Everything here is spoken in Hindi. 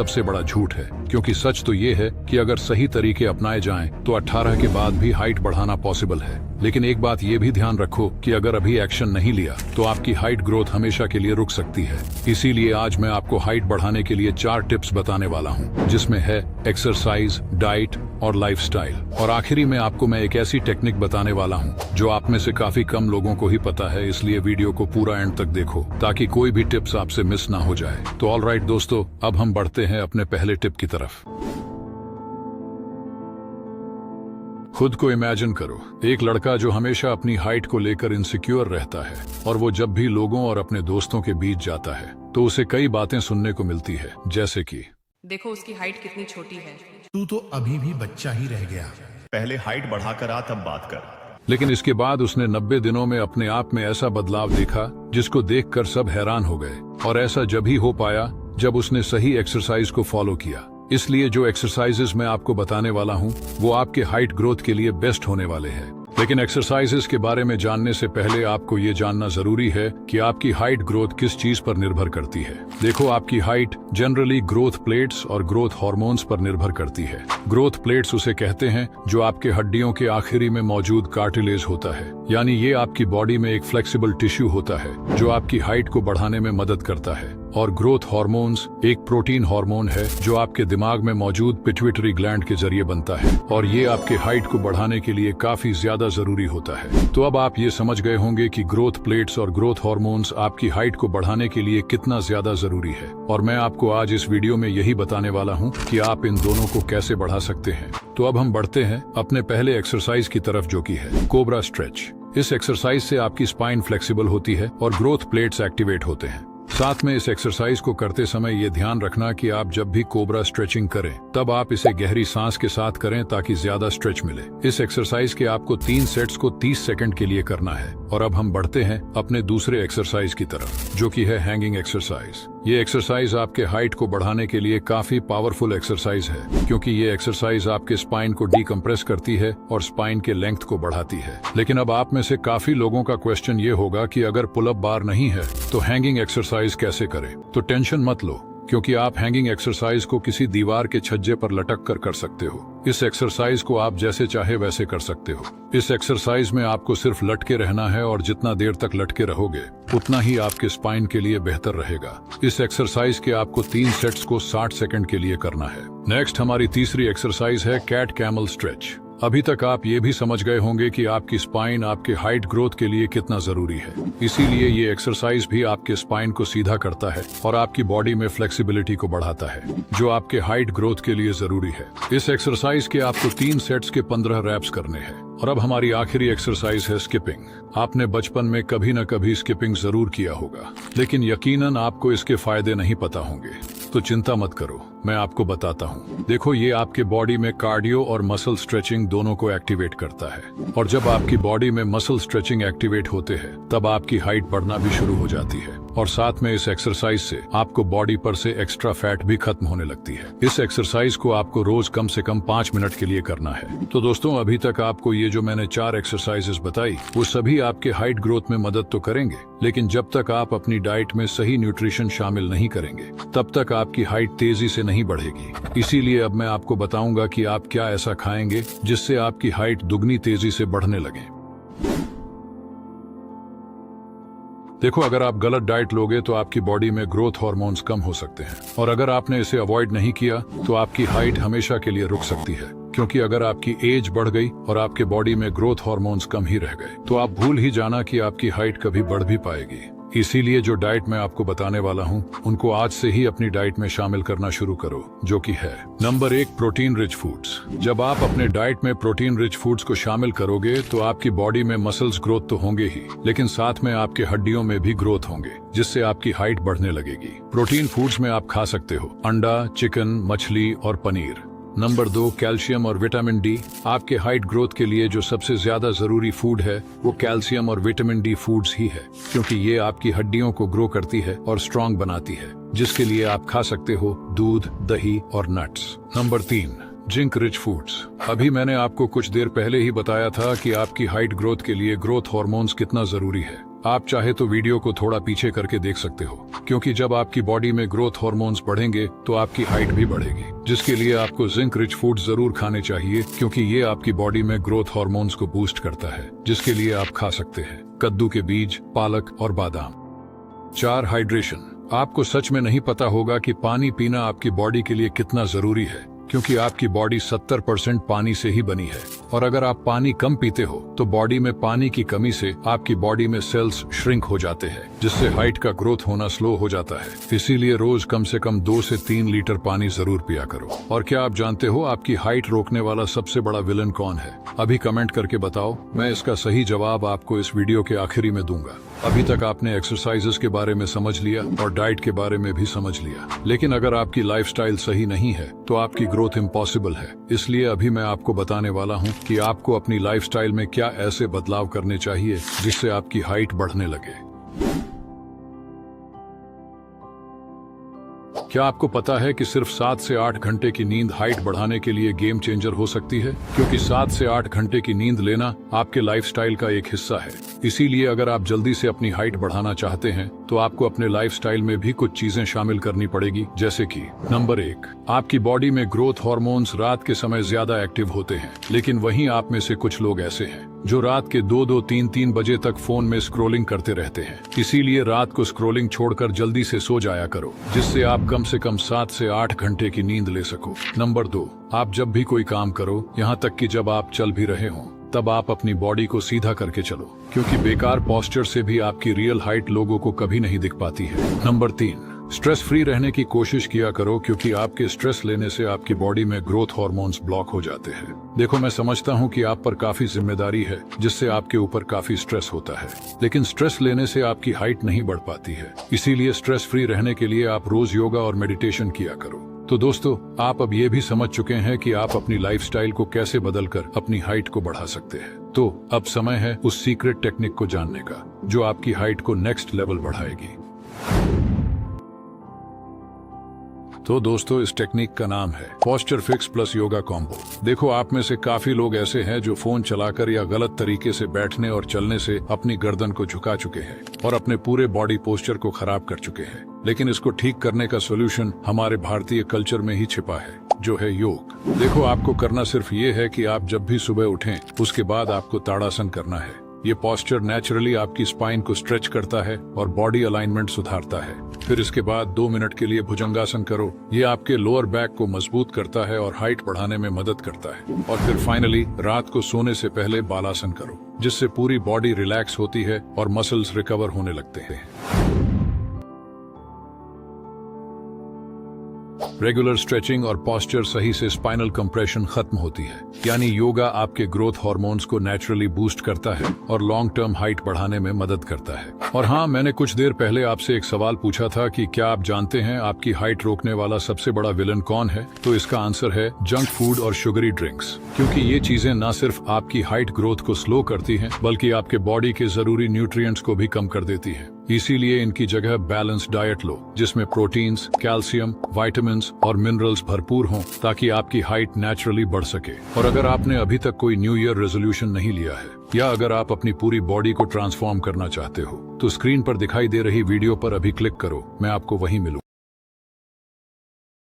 सबसे बड़ा झूठ है, क्योंकि सच तो ये है कि अगर सही तरीके अपनाए जाएं तो 18 के बाद भी हाइट बढ़ाना पॉसिबल है। लेकिन एक बात ये भी ध्यान रखो कि अगर अभी एक्शन नहीं लिया तो आपकी हाइट ग्रोथ हमेशा के लिए रुक सकती है। इसीलिए आज मैं आपको हाइट बढ़ाने के लिए 4 टिप्स बताने वाला हूँ, जिसमें है एक्सरसाइज, डाइट और लाइफस्टाइल। और आखिरी में आपको मैं एक ऐसी टेक्निक बताने वाला हूँ जो आप में से काफी कम लोगों को ही पता है। इसलिए वीडियो को पूरा एंड तक देखो ताकि कोई भी टिप्स आपसे मिस ना हो जाए। तो ऑलराइट दोस्तों, अब हम बढ़ते हैं अपने पहले टिप की तरफ। खुद को इमेजिन करो, एक लड़का जो हमेशा अपनी हाइट को लेकर इनसिक्योर रहता है, और वो जब भी लोगों और अपने दोस्तों के बीच जाता है तो उसे कई बातें सुनने को मिलती है, जैसे कि देखो उसकी हाइट कितनी छोटी है, तू तो अभी भी बच्चा ही रह गया, पहले हाइट बढ़ाकर आ तब बात कर। लेकिन इसके बाद उसने 90 दिनों में अपने आप में ऐसा बदलाव देखा जिसको देखकर सब हैरान हो गए। और ऐसा जब ही हो पाया जब उसने सही एक्सरसाइज को फॉलो किया। इसलिए जो एक्सरसाइजेस मैं आपको बताने वाला हूँ वो आपके हाइट ग्रोथ के लिए बेस्ट होने वाले हैं। लेकिन एक्सरसाइजेस के बारे में जानने से पहले आपको ये जानना जरूरी है कि आपकी हाइट ग्रोथ किस चीज पर निर्भर करती है। देखो, आपकी हाइट जनरली ग्रोथ प्लेट्स और ग्रोथ हार्मोन्स पर निर्भर करती है। ग्रोथ प्लेट्स उसे कहते हैं जो आपके हड्डियों के आखिरी में मौजूद कार्टिलेज होता है, यानी ये आपकी बॉडी में एक फ्लेक्सिबल टिश्यू होता है जो आपकी हाइट को बढ़ाने में मदद करता है। और ग्रोथ हार्मोन्स एक प्रोटीन हार्मोन है जो आपके दिमाग में मौजूद पिट्यूटरी ग्लैंड के जरिए बनता है, और ये आपके हाइट को बढ़ाने के लिए काफी ज्यादा जरूरी होता है। तो अब आप ये समझ गए होंगे कि ग्रोथ प्लेट्स और ग्रोथ हार्मोन्स आपकी हाइट को बढ़ाने के लिए कितना ज्यादा जरूरी है। और मैं आपको आज इस वीडियो में यही बताने वाला हूँ कि आप इन दोनों को कैसे बढ़ा सकते हैं। तो अब हम बढ़ते हैं अपने पहले एक्सरसाइज की तरफ, जो की है कोबरा स्ट्रेच। इस एक्सरसाइज से आपकी स्पाइन फ्लेक्सिबल होती है और ग्रोथ प्लेट्स एक्टिवेट होते हैं। साथ में इस एक्सरसाइज को करते समय ये ध्यान रखना कि आप जब भी कोबरा स्ट्रेचिंग करें तब आप इसे गहरी सांस के साथ करें ताकि ज्यादा स्ट्रेच मिले। इस एक्सरसाइज के आपको 3 सेट्स को 30 सेकंड के लिए करना है। और अब हम बढ़ते हैं अपने दूसरे एक्सरसाइज की तरफ, जो कि है हैंगिंग एक्सरसाइज। ये एक्सरसाइज आपके हाइट को बढ़ाने के लिए काफी पावरफुल एक्सरसाइज है, क्योंकि ये एक्सरसाइज आपके स्पाइन को डीकम्प्रेस करती है और स्पाइन के लेंथ को बढ़ाती है। लेकिन अब आप में से काफी लोगों का क्वेश्चन ये होगा कि अगर पुल अप बार नहीं है तो हैंगिंग एक्सरसाइज कैसे करें। तो टेंशन मत लो, क्योंकि आप हैंगिंग एक्सरसाइज को किसी दीवार के छज्जे पर लटक कर सकते हो। इस एक्सरसाइज को आप जैसे चाहे वैसे कर सकते हो। इस एक्सरसाइज में आपको सिर्फ लटके रहना है, और जितना देर तक लटके रहोगे उतना ही आपके स्पाइन के लिए बेहतर रहेगा। इस एक्सरसाइज के आपको 3 सेट्स को 60 सेकंड के लिए करना है। नेक्स्ट हमारी तीसरी एक्सरसाइज है कैट कैमल स्ट्रेच। अभी तक आप ये भी समझ गए होंगे कि आपकी स्पाइन आपके हाइट ग्रोथ के लिए कितना जरूरी है। इसीलिए ये एक्सरसाइज भी आपके स्पाइन को सीधा करता है और आपकी बॉडी में फ्लेक्सिबिलिटी को बढ़ाता है, जो आपके हाइट ग्रोथ के लिए जरूरी है। इस एक्सरसाइज के आपको 3 सेट्स के 15 रैप्स करने हैं। और अब हमारी आखिरी एक्सरसाइज है स्किपिंग। आपने बचपन में कभी न कभी स्किपिंग जरूर किया होगा, लेकिन यकीनन आपको इसके फायदे नहीं पता होंगे। तो चिंता मत करो, मैं आपको बताता हूँ। देखो, ये आपके बॉडी में कार्डियो और मसल स्ट्रेचिंग दोनों को एक्टिवेट करता है, और जब आपकी बॉडी में मसल स्ट्रेचिंग एक्टिवेट होते हैं तब आपकी हाइट बढ़ना भी शुरू हो जाती है। और साथ में इस एक्सरसाइज से आपको बॉडी पर से एक्स्ट्रा फैट भी खत्म होने लगती है। इस एक्सरसाइज को आपको रोज कम से कम 5 मिनट के लिए करना है। तो दोस्तों, अभी तक आपको ये जो मैंने 4 एक्सरसाइजेस बताई वो सभी आपके हाइट ग्रोथ में मदद तो करेंगे, लेकिन जब तक आप अपनी डाइट में सही न्यूट्रिशन शामिल नहीं करेंगे तब तक आपकी हाइट तेजी से नहीं बढ़ेगी। इसीलिए अब मैं आपको बताऊंगा कि आप क्या ऐसा खाएंगे जिससे आपकी हाइट दुगनी तेजी से बढ़ने लगे। देखो, अगर आप गलत डाइट लोगे तो आपकी बॉडी में ग्रोथ हार्मोन्स कम हो सकते हैं, और अगर आपने इसे अवॉइड नहीं किया तो आपकी हाइट हमेशा के लिए रुक सकती है। क्योंकि अगर आपकी एज बढ़ गई और आपके बॉडी में ग्रोथ हार्मोन्स कम ही रह गए तो आप भूल ही जाना कि आपकी हाइट कभी बढ़ भी पाएगी। इसीलिए जो डाइट मैं आपको बताने वाला हूँ उनको आज से ही अपनी डाइट में शामिल करना शुरू करो, जो कि है नंबर 1, प्रोटीन रिच फूड्स। जब आप अपने डाइट में प्रोटीन रिच फूड्स को शामिल करोगे तो आपकी बॉडी में मसल्स ग्रोथ तो होंगे ही, लेकिन साथ में आपके हड्डियों में भी ग्रोथ होंगे, जिससे आपकी हाइट बढ़ने लगेगी। प्रोटीन फूड्स में आप खा सकते हो अंडा, चिकन, मछली और पनीर। नंबर 2, कैल्शियम और विटामिन डी। आपके हाइट ग्रोथ के लिए जो सबसे ज्यादा जरूरी फूड है वो कैल्शियम और विटामिन डी फूड्स ही है, क्योंकि ये आपकी हड्डियों को ग्रो करती है और स्ट्रांग बनाती है, जिसके लिए आप खा सकते हो दूध, दही और nuts. Number 3, zinc rich foods. अभी मैंने आपको कुछ देर पहले ही बताया था कि आपकी हाइट ग्रोथ के लिए ग्रोथ हार्मोन्स कितना जरूरी है। आप चाहे तो वीडियो को थोड़ा पीछे करके देख सकते हो, क्योंकि जब आपकी बॉडी में ग्रोथ हार्मोन्स बढ़ेंगे तो आपकी हाइट भी बढ़ेगी, जिसके लिए आपको जिंक रिच फूड जरूर खाने चाहिए, क्योंकि ये आपकी बॉडी में ग्रोथ हार्मोन्स को बूस्ट करता है, जिसके लिए आप खा सकते हैं कद्दू के बीज, पालक और बादाम। 4. हाइड्रेशन। आपको सच में नहीं पता होगा कि पानी पीना आपकी बॉडी के लिए कितना जरूरी है, क्योंकि आपकी बॉडी 70% पानी से ही बनी है, और अगर आप पानी कम पीते हो तो बॉडी में पानी की कमी से आपकी बॉडी में सेल्स श्रिंक हो जाते हैं, जिससे हाइट का ग्रोथ होना स्लो हो जाता है। इसीलिए रोज कम से कम 2 से 3 लीटर पानी जरूर पिया करो। और क्या आप जानते हो आपकी हाइट रोकने वाला सबसे बड़ा विलन कौन है? अभी कमेंट करके बताओ, मैं इसका सही जवाब आपको इस वीडियो के आखिरी में दूंगा। अभी तक आपने एक्सरसाइजेस के बारे में समझ लिया और डाइट के बारे में भी समझ लिया, लेकिन अगर आपकी लाइफस्टाइल सही नहीं है तो आपकी ग्रोथ इम्पॉसिबल है। इसलिए अभी मैं आपको बताने वाला हूँ कि आपको अपनी लाइफस्टाइल में क्या ऐसे बदलाव करने चाहिए जिससे आपकी हाइट बढ़ने लगे। क्या आपको पता है कि सिर्फ 7 से 8 घंटे की नींद हाइट बढ़ाने के लिए गेम चेंजर हो सकती है? क्योंकि 7 से 8 घंटे की नींद लेना आपके लाइफस्टाइल का एक हिस्सा है। इसीलिए अगर आप जल्दी से अपनी हाइट बढ़ाना चाहते हैं तो आपको अपने लाइफस्टाइल में भी कुछ चीजें शामिल करनी पड़ेगी, जैसे कि नंबर 1, आपकी बॉडी में ग्रोथ हार्मोन्स रात के समय ज्यादा एक्टिव होते हैं, लेकिन वहीं आप में से कुछ लोग ऐसे हैं जो रात के 2-2, 3-3 बजे तक फोन में स्क्रोलिंग करते रहते हैं। इसीलिए रात को स्क्रोलिंग छोड़कर जल्दी से सो जाया करो, जिससे आप कम से कम 7 से 8 घंटे की नींद ले सको। नंबर 2, आप जब भी कोई काम करो, यहाँ तक कि जब आप चल भी रहे हों, तब आप अपनी बॉडी को सीधा करके चलो, क्योंकि बेकार पोस्चर से भी आपकी रियल हाइट लोगों को कभी नहीं दिख पाती है। नंबर 3, स्ट्रेस फ्री रहने की कोशिश किया करो, क्योंकि आपके स्ट्रेस लेने से आपकी बॉडी में ग्रोथ हार्मोन्स ब्लॉक हो जाते हैं। देखो, मैं समझता हूँ कि आप पर काफी जिम्मेदारी है, जिससे आपके ऊपर काफी स्ट्रेस होता है, लेकिन स्ट्रेस लेने से आपकी हाइट नहीं बढ़ पाती है। इसीलिए स्ट्रेस फ्री रहने के लिए आप रोज योगा और मेडिटेशन किया करो। तो दोस्तों, आप अब ये भी समझ चुके हैं कि आप अपनी लाइफस्टाइल को कैसे बदलकर अपनी हाइट को बढ़ा सकते हैं। तो अब समय है उस सीक्रेट टेक्निक को जानने का, जो आपकी हाइट को नेक्स्ट लेवल बढ़ाएगी। तो दोस्तों, इस टेक्निक का नाम है posture fix plus yoga combo. देखो, आप में से काफी लोग ऐसे हैं जो फोन चलाकर या गलत तरीके से बैठने और चलने से अपनी गर्दन को झुका चुके हैं और अपने पूरे बॉडी पोस्चर को खराब कर चुके हैं। लेकिन इसको ठीक करने का सोल्यूशन हमारे भारतीय कल्चर में ही छिपा है, जो है योग। देखो, आपको करना सिर्फ ये है कि आप जब भी सुबह उठें, उसके बाद आपको ताड़ासन करना है। ये पोस्चर नेचुरली आपकी स्पाइन को स्ट्रेच करता है और बॉडी अलाइनमेंट सुधारता है। फिर इसके बाद 2 मिनट के लिए भुजंगासन करो। ये आपके लोअर बैक को मजबूत करता है और हाइट बढ़ाने में मदद करता है। और फिर फाइनली रात को सोने से पहले बालासन करो, जिससे पूरी बॉडी रिलैक्स होती है और मसल्स रिकवर होने लगते हैं। रेगुलर स्ट्रेचिंग और पोस्चर सही से स्पाइनल कंप्रेशन खत्म होती है। यानी योगा आपके ग्रोथ हार्मोन्स को नेचुरली बूस्ट करता है और लॉन्ग टर्म हाइट बढ़ाने में मदद करता है। और हाँ, मैंने कुछ देर पहले आपसे एक सवाल पूछा था कि क्या आप जानते हैं आपकी हाइट रोकने वाला सबसे बड़ा विलन कौन है? तो इसका आंसर है जंक फूड और शुगरी ड्रिंक्स, क्योंकि ये चीजें न सिर्फ आपकी हाइट ग्रोथ को स्लो करती हैं, बल्कि आपके बॉडी के जरूरी न्यूट्रिएंट्स को भी कम कर देती है। इसीलिए इनकी जगह बैलेंस्ड डाइट लो, जिसमें प्रोटीन्स, कैल्शियम, विटामिन्स और मिनरल्स भरपूर हों, ताकि आपकी हाइट नेचुरली बढ़ सके। और अगर आपने अभी तक कोई न्यू ईयर रेजोल्यूशन नहीं लिया है, या अगर आप अपनी पूरी बॉडी को ट्रांसफॉर्म करना चाहते हो, तो स्क्रीन पर दिखाई दे रही वीडियो पर अभी क्लिक करो, मैं आपको वहीं मिलूं।